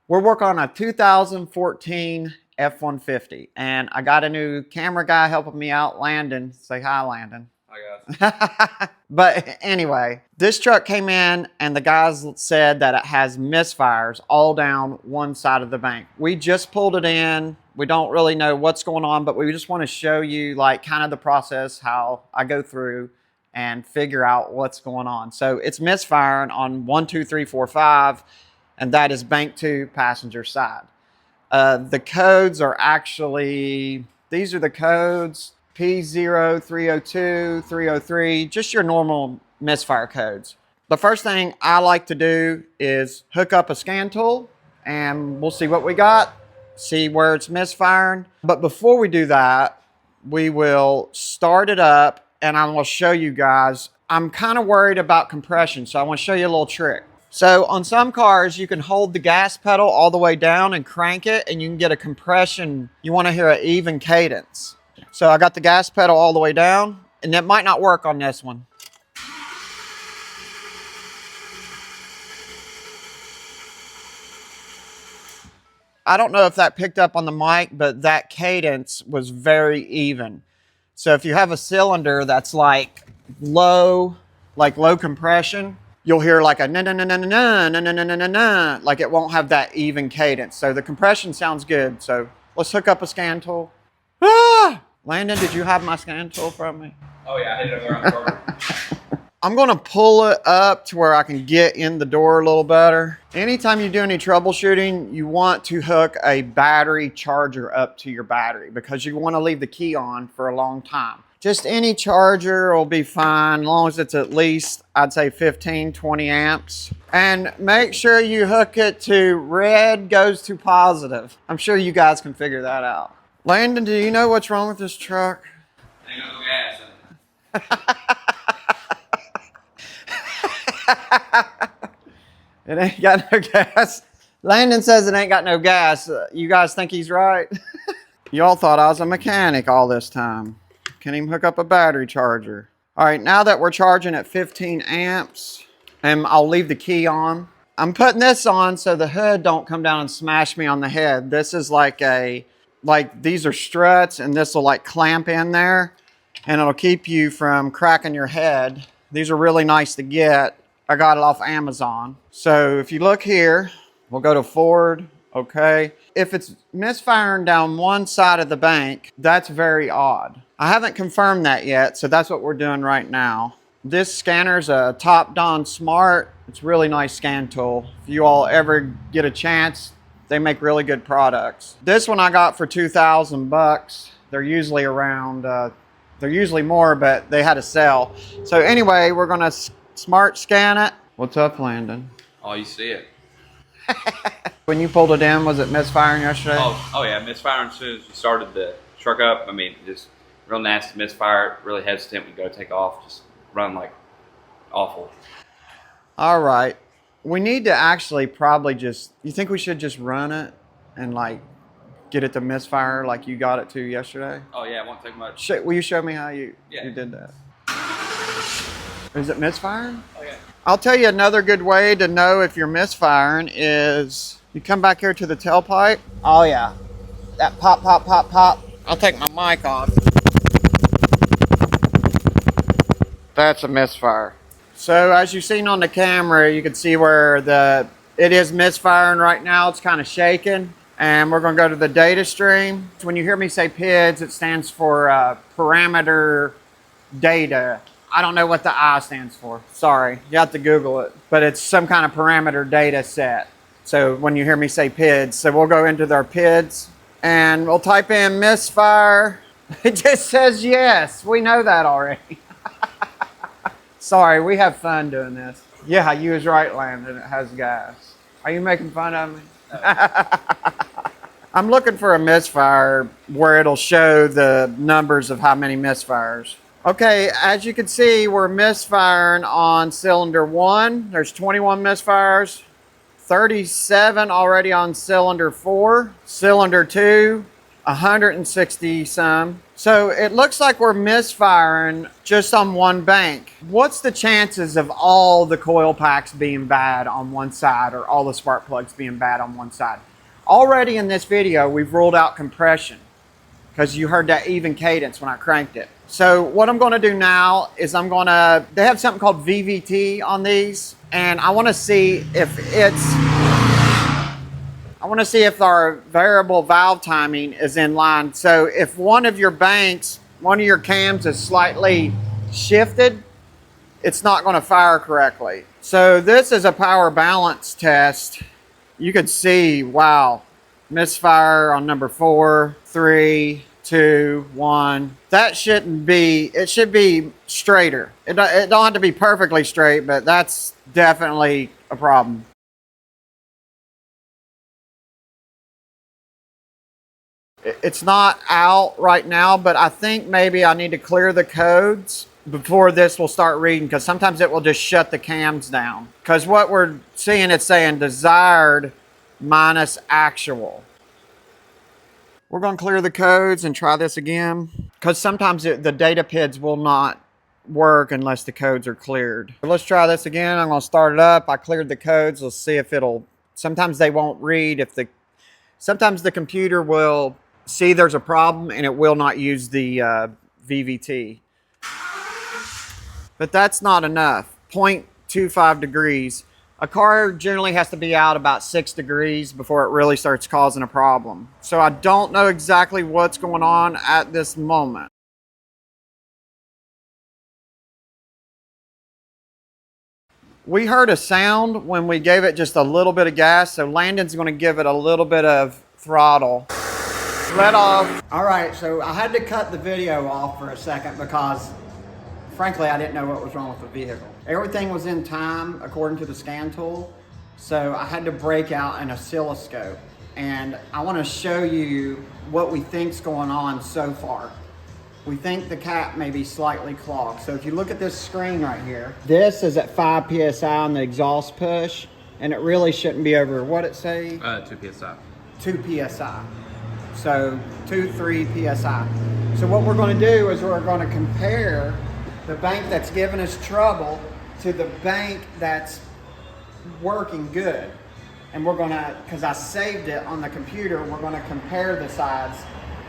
We're working on a 2014 F-150, and I got a new camera guy helping me out, Landon. Say hi, Landon. I got But anyway, this truck came in and the guys said that it has misfires all down one side of the bank. We just pulled it in. We don't really know what's going on, but we just want to show you like kind of the process, how I go through and figure out what's going on. So it's misfiring on 1, 2, 3, 4, 5, and that is bank 2, passenger side. The codes are actually, these are the codes. P0, 302, 303, just your normal misfire codes. The first thing I like to do is hook up a scan tool and we'll see what we got, see where it's misfiring. But before we do that, we will start it up and I will show you guys. I'm kind of worried about compression, so I want to show you a little trick. So on some cars, you can hold the gas pedal all the way down and crank it and you can get a compression. You want to hear an even cadence. So I got the gas pedal all the way down, and that might not work on this one. I don't know if that picked up on the mic, but that cadence was very even. So if you have a cylinder that's like low compression, you'll hear like a na na na na na na na na na na na, like it won't have that even cadence. So the compression sounds good. So let's hook up a scan tool. Ah! Landon, did you have my scan tool from me? Oh yeah, I hit it around the corner. I'm gonna pull it up to where I can get in the door a little better. Anytime you do any troubleshooting, you want to hook a battery charger up to your battery because you wanna leave the key on for a long time. Just any charger will be fine, as long as it's at least, I'd say 15, 20 amps. And make sure you hook it to red goes to positive. I'm sure you guys can figure that out. Landon, do you know what's wrong with this truck? Ain't got no gas in it. It ain't got no gas. Landon says it ain't got no gas. You guys think he's right? Y'all thought I was a mechanic all this time. Can't even hook up a battery charger. All right, now that we're charging at 15 amps, and I'll leave the key on. I'm putting this on so the hood don't come down and smash me on the head. This is like these are struts and this will like clamp in there and it'll keep you from cracking your head. These are really nice to get. I got it off Amazon. So if you look here, we'll go to Ford, okay. If it's misfiring down one side of the bank, that's very odd. I haven't confirmed that yet, so that's what we're doing right now. This scanner's a Top Don Smart. It's a really nice scan tool. If you all ever get a chance, they make really good products. This one I got for 2,000 bucks. They're usually around, they're usually more, but they had a sale. So anyway, we're gonna smart scan it. What's up, Landon? Oh, you see it. When you pulled it in, was it misfiring yesterday? Oh yeah, misfiring as soon as we started the truck up. I mean, just real nasty misfire, really hesitant. We go take off, just run like awful. All right. We need to actually probably just, you think we should just run it and like get it to misfire like you got it to yesterday? Oh yeah, it won't take much. Will you show me how you did that? Is it misfiring? Oh yeah. I'll tell you another good way to know if you're misfiring is you come back here to the tailpipe. Oh yeah. That pop, pop, pop, pop. I'll take my mic off. That's a misfire. So as you've seen on the camera, you can see where it is misfiring right now. It's kind of shaking. And we're going to go to the data stream. When you hear me say PIDs, it stands for parameter data. I don't know what the I stands for. Sorry, you have to Google it. But it's some kind of parameter data set. So when you hear me say PIDs, so we'll go into their PIDs and we'll type in misfire. It just says yes. We know that already. Sorry, we have fun doing this. Yeah, you was right, Landon. It has gas. Are you making fun of me? I'm looking for a misfire where it'll show the numbers of how many misfires. Okay, as you can see, we're misfiring on cylinder 1. There's 21 misfires. 37 already on cylinder 4. Cylinder 2, 160 some. So it looks like we're misfiring just on one bank. What's the chances of all the coil packs being bad on one side or all the spark plugs being bad on one side? Already in this video, we've ruled out compression because you heard that even cadence when I cranked it. So what I'm gonna do now is they have something called VVT on these, and I wanna see if our variable valve timing is in line. So if one of your cams is slightly shifted, it's not gonna fire correctly. So this is a power balance test. You could see, wow, misfire on number 4, 3, 2, 1. That shouldn't be, it should be straighter. It don't have to be perfectly straight, but that's definitely a problem. It's not out right now, but I think maybe I need to clear the codes before this will start reading, because sometimes it will just shut the cams down. Because what we're seeing, it's saying desired minus actual. We're going to clear the codes and try this again, because sometimes the data PIDs will not work unless the codes are cleared. Let's try this again. I'm going to start it up. I cleared the codes. Let's see if sometimes they won't read. Sometimes the computer will see there's a problem and it will not use the VVT. But that's not enough. 0.25 degrees. A car generally has to be out about 6 degrees before it really starts causing a problem. So I don't know exactly what's going on at this moment. We heard a sound when we gave it just a little bit of gas, so Landon's going to give it a little bit of throttle. Let off. All right, so I had to cut the video off for a second because, frankly, I didn't know what was wrong with the vehicle. Everything was in time according to the scan tool, so I had to break out an oscilloscope, and I want to show you what we think's going on so far. We think the cap may be slightly clogged. So if you look at this screen right here, this is at 5 PSI on the exhaust push, and it really shouldn't be over, what it say? 2 PSI. 2 PSI. So 3 PSI. So what we're going to do is we're going to compare the bank that's giving us trouble to the bank that's working good. And we're going to, because I saved it on the computer, we're going to compare the sides,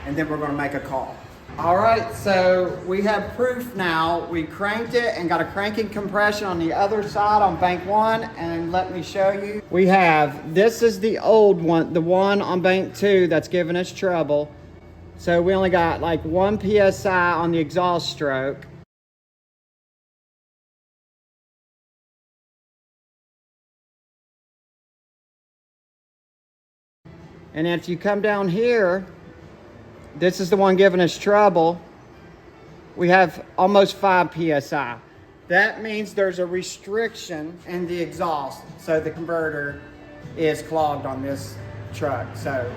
and then we're going to make a call. All right, so we have proof now. We cranked it and got a cranking compression on the other side on bank 1, and let me show you. We have, this is the old one, the one on bank 2 that's giving us trouble. So we only got like 1 PSI on the exhaust stroke. And if you come down here, this is the one giving us trouble. We have almost 5 PSI. That means there's a restriction in the exhaust. So the converter is clogged on this truck. So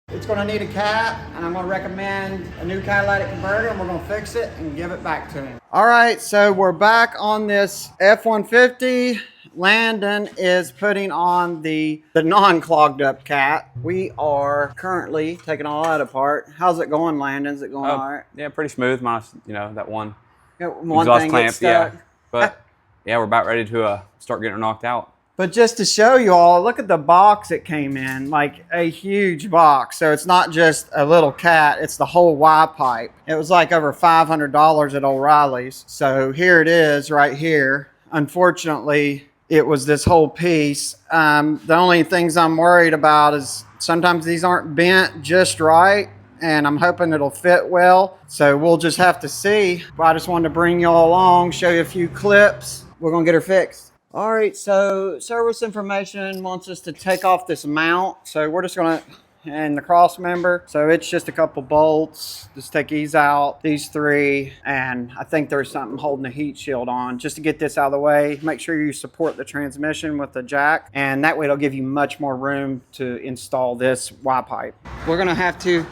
it's going to need a cap, and I'm going to recommend a new catalytic converter, and we're going to fix it and give it back to him. All right, so we're back on this F-150. Landon is putting on the non-clogged up cap. We are currently taking all that apart. How's it going, Landon? Is it going all right? Yeah, pretty smooth, minus, that one exhaust thing clamp, yeah. But yeah, we're about ready to start getting her knocked out. But just to show you all, look at the box it came in, like a huge box. So it's not just a little cat, it's the whole Y pipe. It was like over $500 at O'Reilly's. So here it is right here. Unfortunately, it was this whole piece. The only things I'm worried about is sometimes these aren't bent just right, and I'm hoping it'll fit well. So we'll just have to see. But I just wanted to bring you all along, show you a few clips. We're gonna get her fixed. All right, so service information wants us to take off this mount. So we're just gonna, and the cross member. So it's just a couple bolts. Just take these out, these 3, and I think there's something holding the heat shield on. Just to get this out of the way, make sure you support the transmission with the jack, and that way it'll give you much more room to install this Y pipe. We're gonna have to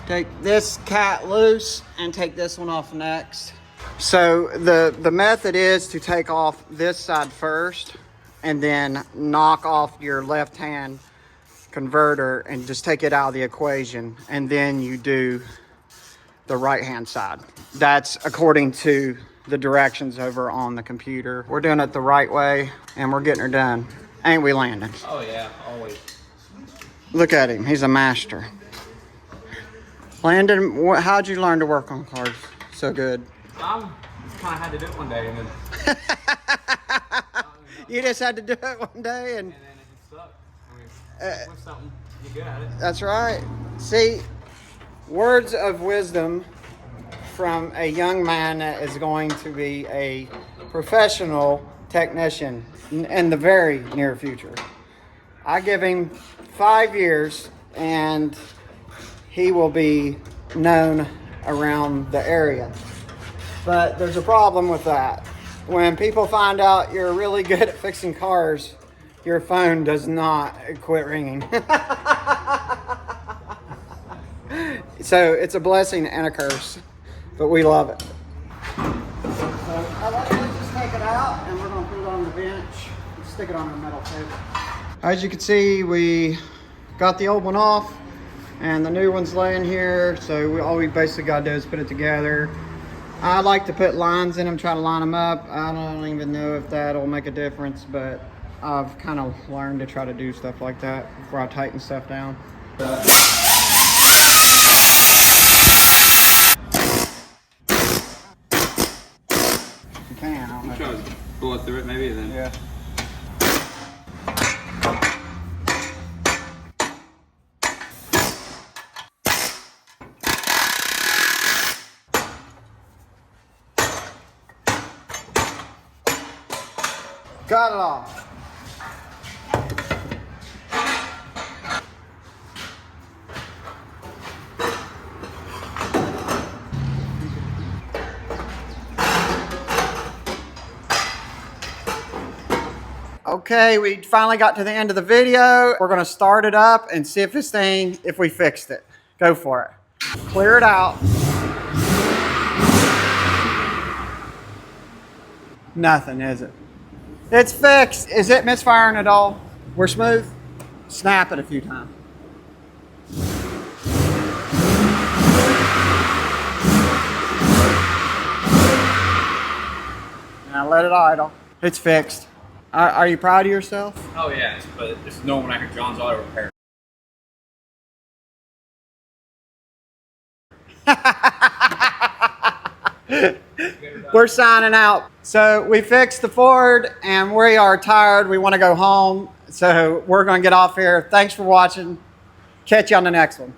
take this cat loose and take this one off next. So the method is to take off this side first and then knock off your left hand converter and just take it out of the equation, and then you do the right hand side. That's according to the directions over on the computer. We're doing it the right way and we're getting her done. Ain't we, Landon? Oh yeah, always. Look at him, he's a master. Landon, how'd you learn to work on cars so good? Just kind of had to do it one day, and then You just had to do it one day and then it just sucked. I mean, with something, you're good at it. that's right. See, words of wisdom from a young man that is going to be a professional technician in the very near future. I give him 5 years and he will be known around the area. But there's a problem with that. When people find out you're really good at fixing cars, your phone does not quit ringing. So it's a blessing and a curse, but we love it. So let's just take it out and we're gonna put it on the bench and stick it on a metal table. As you can see, we got the old one off and the new one's laying here. So all we basically gotta do is put it together. I like to put lines in them, try to line them up. I don't even know if that'll make a difference, but I've kind of learned to try to do stuff like that before I tighten stuff down. You can, I don't know. Try to pull it through it, maybe, and then. Yeah. Got it off. Okay, we finally got to the end of the video. We're gonna start it up and see if if we fixed it. Go for it. Clear it out. Nothing, is it? It's fixed. Is it misfiring at all? We're smooth? Snap it a few times. Now let it idle. It's fixed. Are you proud of yourself? Oh yeah, but it's normal when I hear John's Auto Repair. We're signing out. So we fixed the Ford and we are tired. We want to go home. So we're going to get off here. Thanks for watching. Catch you on the next one.